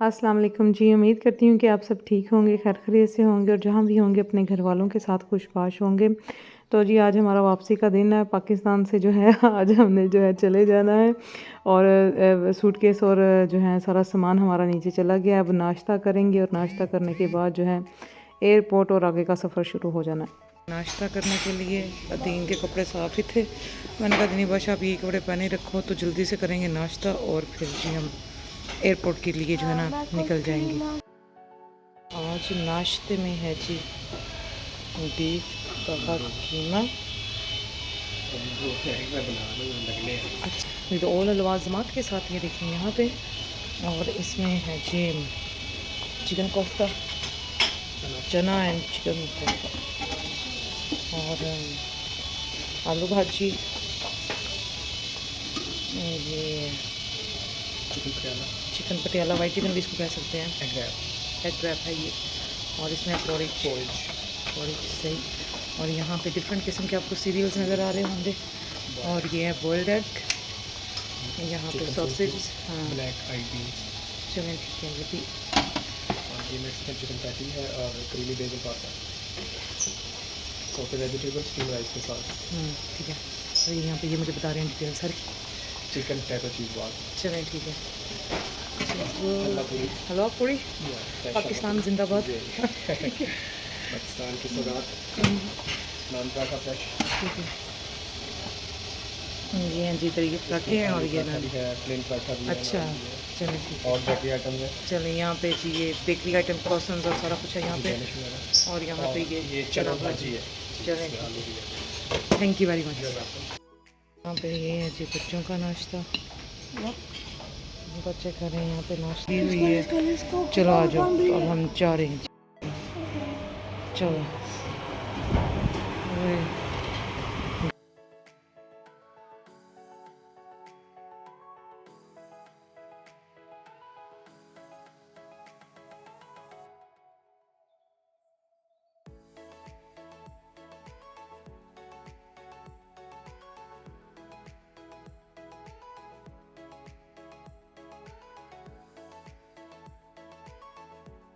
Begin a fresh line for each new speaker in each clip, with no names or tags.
अस्सलाम वालेकुम जी। उम्मीद करती हूँ कि आप सब ठीक होंगे, खैर खैरियत से होंगे और जहाँ भी होंगे अपने घर वालों के साथ खुशबाश होंगे। तो जी आज हमारा वापसी का दिन है पाकिस्तान से जो है आज हमने जो है चले जाना है और सूटकेस और जो है सारा सामान हमारा नीचे चला गया। अब नाश्ता करेंगे और नाश्ता करने के बाद जो है एयरपोर्ट और आगे का सफ़र शुरू हो जाना है। नाश्ता करने के लिए दीन के कपड़े साफ़ ही थे। मैंने कहा दीनी बादशाह आप ये कपड़े पहने रखो तो जल्दी से करेंगे नाश्ता और फिर जी हम एयरपोर्ट के लिए जो है ना निकल जाएंगे। आज नाश्ते में है जी बीफ का कीमा। अच्छा तो ओल लवाजमात के साथ ये देखें यहाँ पे। और इसमें है जी चिकन कोफ्ता, चना एंड चिकन कोफ्ता और आलू भाजी, ये चिकन पटियाला वाइट चिकन भी इसको कह सकते हैं, एग रैप है ये। और इसमें पोरिज सही। और यहाँ पे डिफरेंट किस्म के आपको सीरियल्स नज़र आ रहे होंगे। और ये है बॉइल्ड एग, यहाँ पे सॉसेज, हाँ चलें ठीक है। ये भी
ये मेक्सिकन चिकन पैटी है और creamy basil pasta, sauteed vegetable steam rice के साथ।
ठीक है। और यहाँ पे ये मुझे बता रहे हैं डिटेल सारी।
चिकन पोटैटो चीज़ बॉल।
चलें ठीक है। हलवा पूरी पाकिस्तान जिंदाबाद।
पाकिस्तान की सौगात नान पराठा फ्रेश।
ठीक है। ये हैं जी तरीके पराठे हैं और ये नान
है, प्लेन पराठा भी है।
अच्छा चलें ठीक
और बेकरी आइटम है।
चलें यहाँ पे जी ये बेकरी आइटम क्रॉसन्स और सारा कुछ है यहाँ पे। और यहाँ पे ये
चना भाजी है।
चलें थैंक यू वेरी मच। यहाँ पे ये है जी बच्चों का नाश्ता, बच्चे खा रहे हैं यहाँ पे नाश्ता हुई है। चलो आ जाओ अब हम जा रहे हैं। चलो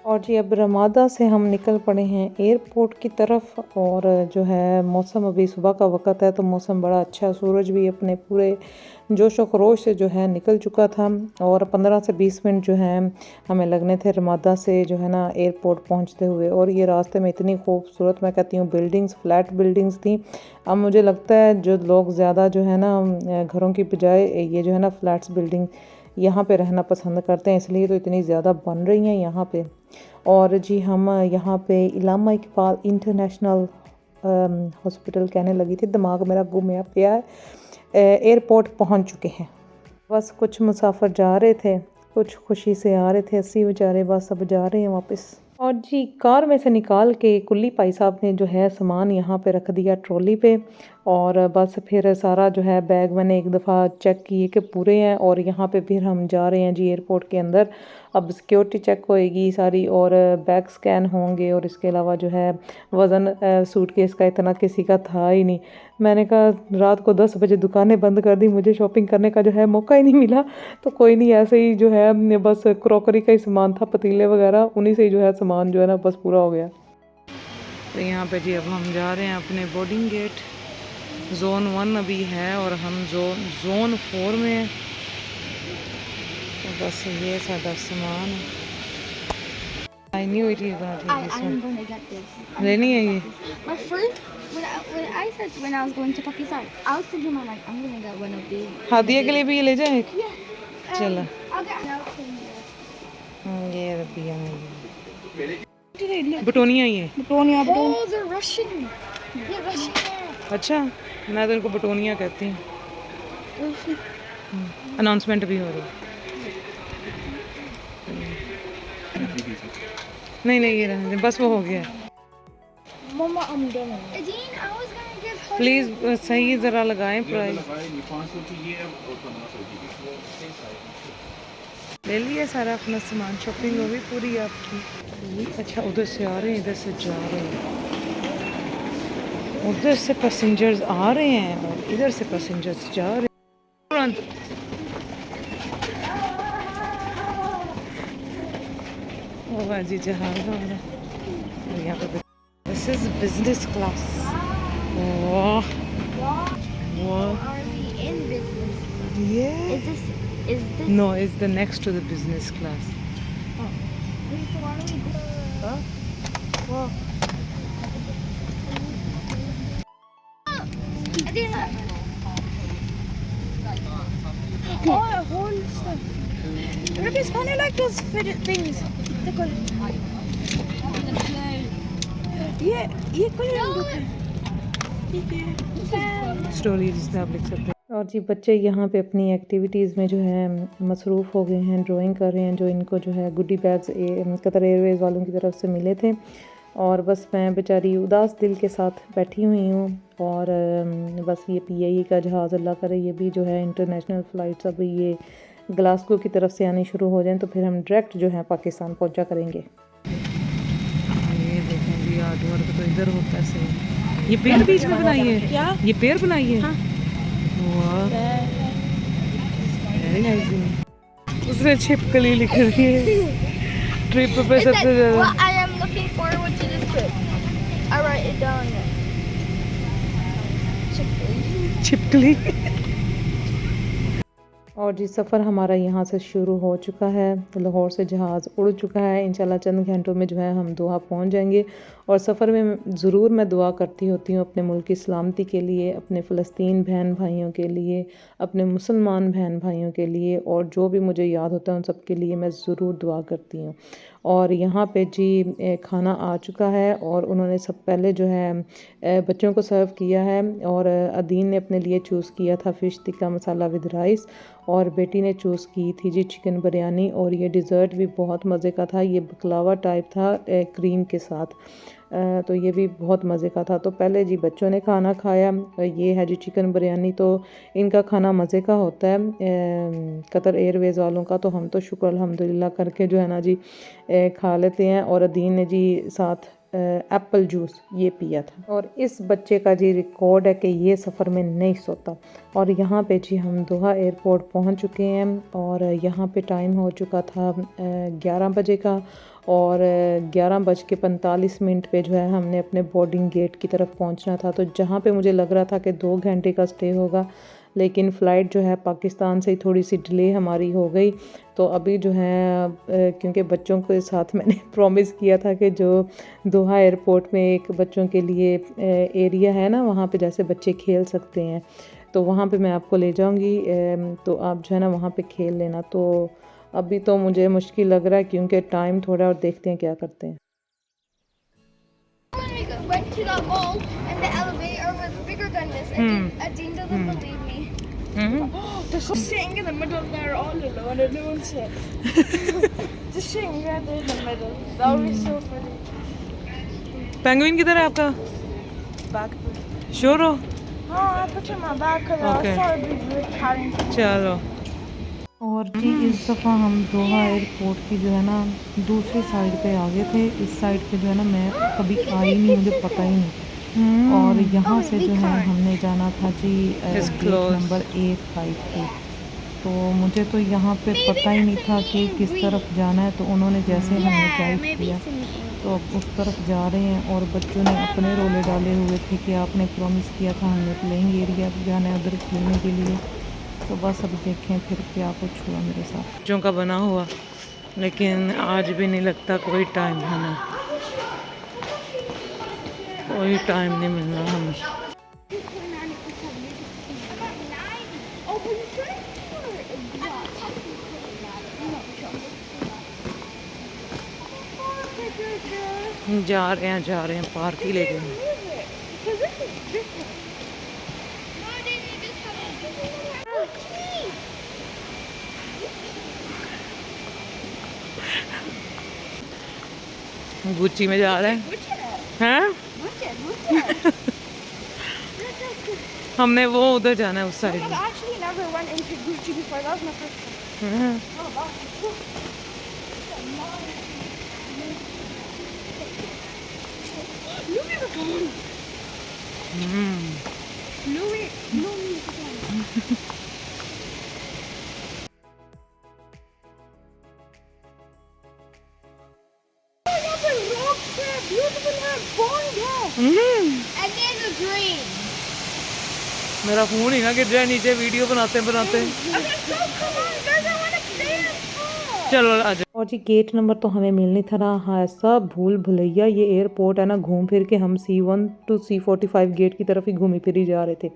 और जी अब रमादा से हम निकल पड़े हैं एयरपोर्ट की तरफ। और जो है मौसम अभी सुबह का वक़्त है तो मौसम बड़ा अच्छा, सूरज भी अपने पूरे जोश व खरोश से जो है निकल चुका था। और 15 से 20 मिनट जो है हमें लगने थे रमादा से जो है ना एयरपोर्ट पहुंचते हुए। और ये रास्ते में इतनी खूबसूरत मैं कहती हूँ बिल्डिंग्स, फ्लैट बिल्डिंग्स थी। अब मुझे लगता है जो लोग ज़्यादा जो है ना घरों की बजाय ये जो है ना फ्लैट्स बिल्डिंग यहाँ पे रहना पसंद करते हैं, इसलिए तो इतनी ज़्यादा बन रही हैं यहाँ पे। और जी हम यहाँ पे इलामा इकबाल इंटरनेशनल हॉस्पिटल कहने लगी थी, दिमाग मेरा गुम गया है। एयरपोर्ट पहुँच चुके हैं। बस कुछ मुसाफिर जा रहे थे, कुछ खुशी से आ रहे थे, 80 बेचारे बस अब जा रहे हैं वापस। और जी कार में से निकाल के कुल्ली भाई साहब ने जो है सामान यहाँ पे रख दिया ट्रॉली पे। और बस फिर सारा जो है बैग मैंने एक दफ़ा चेक किए कि पूरे हैं। और यहाँ पे फिर हम जा रहे हैं जी एयरपोर्ट के अंदर। अब सिक्योरिटी चेक होएगी सारी और बैग स्कैन होंगे। और इसके अलावा जो है वज़न सूटकेस का इतना किसी का था ही नहीं। मैंने कहा रात को 10 बजे दुकानें बंद कर दी, मुझे शॉपिंग करने का जो है मौका ही नहीं मिला। तो कोई नहीं, ऐसे ही जो है बस क्रॉकरी का ही सामान था, पतीले वगैरह, उन्हीं से ही जो है सामान जो है ना बस पूरा हो गया। तो यहाँ पे जी अब हम जा रहे हैं अपने बोर्डिंग गेट। जोन 1 अभी है और हम जोन 4 में हैं। तो बस ये सारा सामान आई न्यू इट इज लेनी है ये।
My friend, when I said when I was going to Pakistan, I was thinking I'm gonna get one of these.
Hadiya के लिए भी ये ले जाए।
Yeah.
चलो
I'll get another thing.
ये रबिया में बटोनिया ये
Oh, they're Russian. Yeah, Russian.
अच्छा, मैं तो इनको बटोनिया कहती हूँ।
Russian.
अनाउंसमेंट भी हो रही है। नहीं ये रहने दे, बस वो हो गया।
Mama, I'm done. Adine, I was gonna give her.
Please सही ज़रा लगाएं प्राइस। ले लिया सारा अपना सामान, शॉपिंग हो गई पूरी आपकी। अच्छा उधर से आ रहे हैं, इधर से जा रहे हैं। उधर से पैसेंजर्स आ रहे हैं और इधर से पैसेंजर्स जा रहे हैं। वो जी जहाज हमारा। और यहाँ पे दिस इज बिजनेस क्लास। वाह वाह।
Are we in business?
ये
Is this?
No is the next to the business class.
Wait, so are we? I didn't know. Oh, a whole stuff. Look, it's kind of like those fidget things. They're called. ये
story जिसमें आप लिख सकते हैं। और जी बच्चे यहाँ पे अपनी एक्टिविटीज़ में जो है मसरूफ़ हो गए हैं, ड्राइंग कर रहे हैं, जो इनको जो है गुड्डी बैग्स कतर एयरवेज़ वालों की तरफ से मिले थे। और बस मैं बेचारी उदास दिल के साथ बैठी हुई हूँ। और बस ये PIE का जहाज़ अल्लाह करे ये भी जो है इंटरनेशनल फ़्लाइट्स अभी ये ग्लासगो की तरफ से आनी शुरू हो जाएं तो फिर हम डायरेक्ट जो है पाकिस्तान पहुँचा करेंगे। ये देखें जी आर्ट वर्क तो इधर होता है सही। ये पेड़ बीच में बनाई है क्या? ये पेड़ बनाई है। हाँ। वाह वेरी नाइस। उसने छिपकली लिख दी है। ट्रिप पे सबसे ज़्यादा
Well, I am looking forward to this trip. I write it down.
छिपकली। और जी सफ़र हमारा यहाँ से शुरू हो चुका है। लाहौर से जहाज़ उड़ चुका है। इंशाल्लाह चंद घंटों में जो है हम दोहा पहुँच जाएंगे। और सफ़र में ज़रूर मैं दुआ करती होती हूँ अपने मुल्क की सलामती के लिए, अपने फ़लस्तीन बहन भाइयों के लिए, अपने मुसलमान बहन भाइयों के लिए, और जो भी मुझे याद होता है उन सब के लिए मैं ज़रूर दुआ करती हूँ। और यहाँ पे जी खाना आ चुका है और उन्होंने सब पहले जो है बच्चों को सर्व किया है। और अदीन ने अपने लिए चूज़ किया था fish tikka masala with rice, और बेटी ने चूज़ की थी जी चिकन बिरयानी। और ये डिज़र्ट भी बहुत मज़े का था, ये बकलावा टाइप था क्रीम के साथ। तो ये भी बहुत मज़े का था। तो पहले जी बच्चों ने खाना खाया। ये है जी चिकन बिरयानी। तो इनका खाना मज़े का होता है कतर एयरवेज़ वालों का। तो हम तो शुक्र अल्हम्दुलिल्लाह करके जो है ना जी खा लेते हैं। और अदीन ने जी साथ एप्पल जूस ये पिया था। और इस बच्चे का जी रिकॉर्ड है कि ये सफ़र में नहीं सोता। और यहाँ पे जी हम दोहा एयरपोर्ट पहुँच चुके हैं। और यहाँ पे टाइम हो चुका था 11 बजे का। और 11:45 पे जो है हमने अपने बोर्डिंग गेट की तरफ पहुँचना था। तो जहाँ पे मुझे लग रहा था कि 2 घंटे का स्टे होगा, लेकिन फ़्लाइट जो है पाकिस्तान से ही थोड़ी सी डिले हमारी हो गई। तो अभी जो है क्योंकि बच्चों के साथ मैंने प्रॉमिस किया था कि जो दोहा एयरपोर्ट में एक बच्चों के लिए एरिया है ना, वहाँ पे जैसे बच्चे खेल सकते हैं, तो वहाँ पे मैं आपको ले जाऊँगी। तो आप जो है ना वहाँ पे खेल लेना। तो अभी तो मुझे मुश्किल लग रहा है क्योंकि टाइम थोड़ा, और देखते हैं क्या करते हैं।
When we went to the mall and the elevator was bigger than this, Adine doesn't believe me. They're just sitting in the middle there all alone and no one said. Just sitting right there in the middle. That would be so funny.
Penguin किधर है आपका?
Back.
Sure हो?
Oh, I put it in my bag because
Okay.
I saw it be really carrying.
चलो। और जी इस दफ़ा हम दोहा airport की जो है ना दूसरी साइड पे आ गए थे। इस साइड पे जो है ना मैं कभी आई नहीं, मुझे पता ही नहीं। और यहाँ से जो है हमने जाना था जी गेट नंबर A52। तो मुझे तो यहाँ पे पता ही नहीं था कि किस तरफ जाना है। तो उन्होंने जैसे हमें गाइड किया तो अब उस तरफ जा रहे हैं। और बच्चों ने अपने रोले डाले हुए थे कि आपने प्रॉमिस किया था हमने प्लेइंग एरिया जाना है उधर खेलने के लिए। तो बस अब देखें फिर क्या कुछ हुआ मेरे साथ। बच्चों का बना हुआ, लेकिन आज भी नहीं लगता कोई टाइम होना, कोई टाइम नहीं मिलना हमें। जा रहे हैं पार्क ही ले गए। गुच्ची में जा रहे हैं। हैं? हमने वो उधर जाना है उस साइड में।
beautiful head, bond है. And there's a dream.
मेरा फोन ही ना गिर जाए नीचे वीडियो बनाते बनाते।
Okay, so come on, guys, I want to play it.
चलो आ जाओ। और जी गेट नंबर तो हमें मिल नहीं था रहा, हाँ ऐसा भूल भुलैया ये एयरपोर्ट है ना, घूम फिर के हम C1 to C45 गेट की तरफ ही घूमी फिरी जा रहे थे।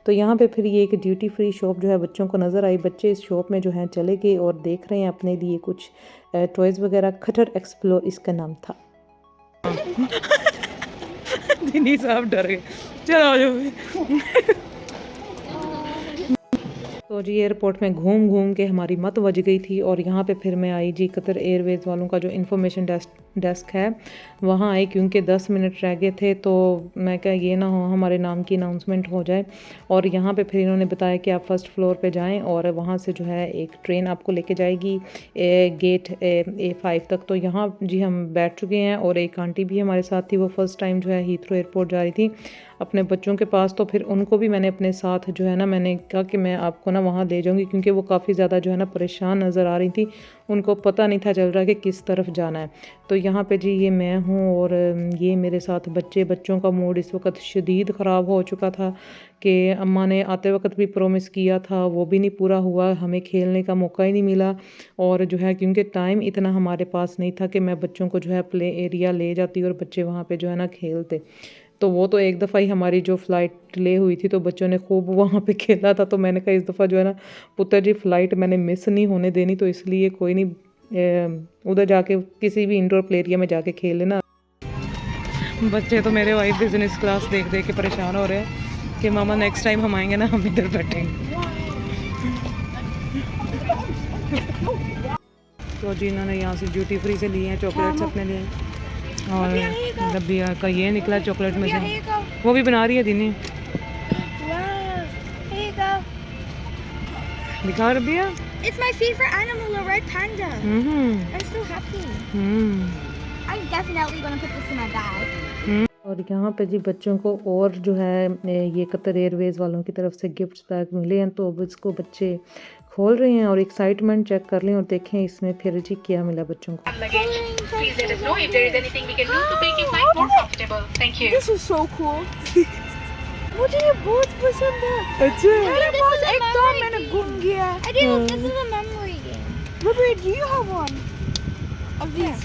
तो यहाँ पे फिर ये एक ड्यूटी फ्री शॉप जो है बच्चों को नज़र आई। बच्चे इस शॉप में जो है चले गए और देख रहे हैं अपने लिए कुछ टॉयज़ वगैरह। खटर एक्सप्लोर इसका नाम था। दिनी साहब डर गए। चलो आ जाओ। तो जी एयरपोर्ट में घूम घूम के हमारी मत बज गई थी और यहाँ पे फिर मैं आई जी कतर एयरवेज़ वालों का जो इन्फॉर्मेशन डेस्क है वहाँ आई, क्योंकि 10 मिनट रह गए थे। तो मैं क्या ये ना हो हमारे नाम की अनाउंसमेंट हो जाए। और यहाँ पे फिर इन्होंने बताया कि आप फर्स्ट फ्लोर पे जाएं और वहाँ से जो है एक ट्रेन आपको लेके जाएगी गेट A5 तक। तो यहाँ जी हम बैठ चुके हैं और एक आंटी भी हमारे साथ थी, वो फ़र्स्ट टाइम जो है हीथ्रो एयरपोर्ट जा रही थी अपने बच्चों के पास। तो फिर उनको भी मैंने अपने साथ जो है ना, मैंने कहा कि मैं आपको ना वहाँ ले जाऊँगी, क्योंकि वो काफ़ी ज़्यादा जो है ना परेशान नज़र आ रही थी, उनको पता नहीं था चल रहा कि किस तरफ जाना है। तो यहाँ पे जी ये मैं हूँ और ये मेरे साथ बच्चों का मूड इस वक्त शदीद ख़राब हो चुका था कि अम्मा ने आते वक्त भी प्रॉमिस किया था, वो भी नहीं पूरा हुआ, हमें खेलने का मौका ही नहीं मिला। और जो है क्योंकि टाइम इतना हमारे पास नहीं था कि मैं बच्चों को जो है प्ले एरिया ले जाती और बच्चे वहाँ पे जो है ना खेलते। तो वो तो एक दफ़ा ही हमारी जो फ़्लाइट ले हुई थी तो बच्चों ने खूब वहाँ पे खेला था। तो मैंने कहा इस दफ़ा जो है ना पुत्र जी फ़्लाइट मैंने मिस नहीं होने देनी, तो इसलिए कोई नहीं उधर जाके किसी भी इंडोर प्ले एरिया में जाके खेल लेना। बच्चे तो मेरे वाइफ बिजनेस क्लास देख देख के परेशान हो रहे हैं कि मामा नेक्स्ट टाइम हम आएंगे ना हम इधर बैठेंगे। तो जी इन्होंने यहाँ से ड्यूटी फ्री से लिए हैं चॉकलेट्स अपने लिए, और रबी का ये निकला चॉकलेट में से, वो भी बना रही है दीनी। दिखा Rabia.
It's my favorite animal, a red panda. I'm so happy. I'm definitely gonna put this in my bag.
और यहाँ पे जी बच्चों को और जो है ये कतर एयरवेज़ वालों की तरफ से गिफ्ट्स बैग मिले हैं, तो अब इसको बच्चे खोल रहे हैं और एक्साइटमेंट चेक कर लें और देखें इसमें फिर जी क्या मिला बच्चों को।
This is so cool. मुझे ये बहुत पसंद है। अच्छा। मेरे पास एक तो मैंने गुम गया। This is a memory game. Ruby, do you have one of these?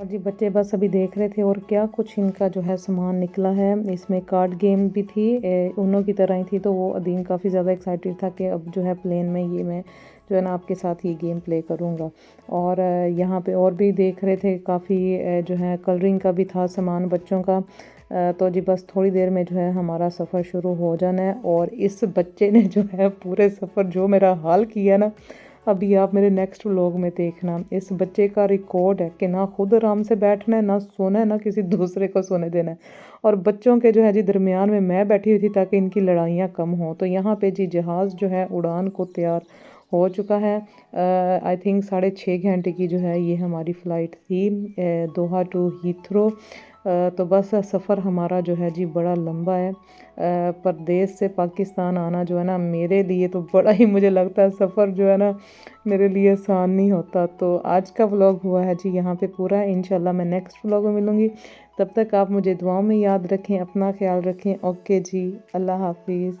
और जी बच्चे बस अभी देख रहे थे और क्या कुछ इनका जो है सामान निकला है। इसमें कार्ड गेम भी थी, उन्हों की तरह ही थी। तो वो अदीन काफ़ी ज़्यादा एक्साइटेड था कि अब जो है प्लेन में ये मैं जो है ना आपके साथ ये गेम प्ले करूँगा। और यहाँ पे और भी देख रहे थे, काफ़ी जो है कलरिंग का भी था सामान बच्चों का। तो जी बस थोड़ी देर में जो है हमारा सफ़र शुरू हो जाना है। और इस बच्चे ने जो है पूरे सफ़र जो मेरा हाल किया ना, अभी आप मेरे नेक्स्ट व्लॉग में देखना। इस बच्चे का रिकॉर्ड है कि ना खुद आराम से बैठना है, ना सोना है, ना किसी दूसरे को सोने देना है। और बच्चों के जो है जी दरमियान में मैं बैठी हुई थी ताकि इनकी लड़ाइयाँ कम हों। तो यहाँ पे जी जहाज़ जो है उड़ान को तैयार हो चुका है। आई थिंक 6.5 घंटे की जो है ये हमारी फ़्लाइट थी दोहा टू हीथ्रो। तो बस सफ़र हमारा जो है जी बड़ा लंबा है। परदेश से पाकिस्तान आना जो है ना मेरे लिए तो बड़ा ही मुझे लगता है सफ़र जो है ना मेरे लिए आसान नहीं होता। तो आज का व्लॉग हुआ है जी यहाँ पे पूरा। इंशाल्लाह मैं नेक्स्ट व्लॉग में मिलूँगी, तब तक आप मुझे दुआओं में याद रखें, अपना ख्याल रखें। ओके जी, अल्लाह हाफिज़।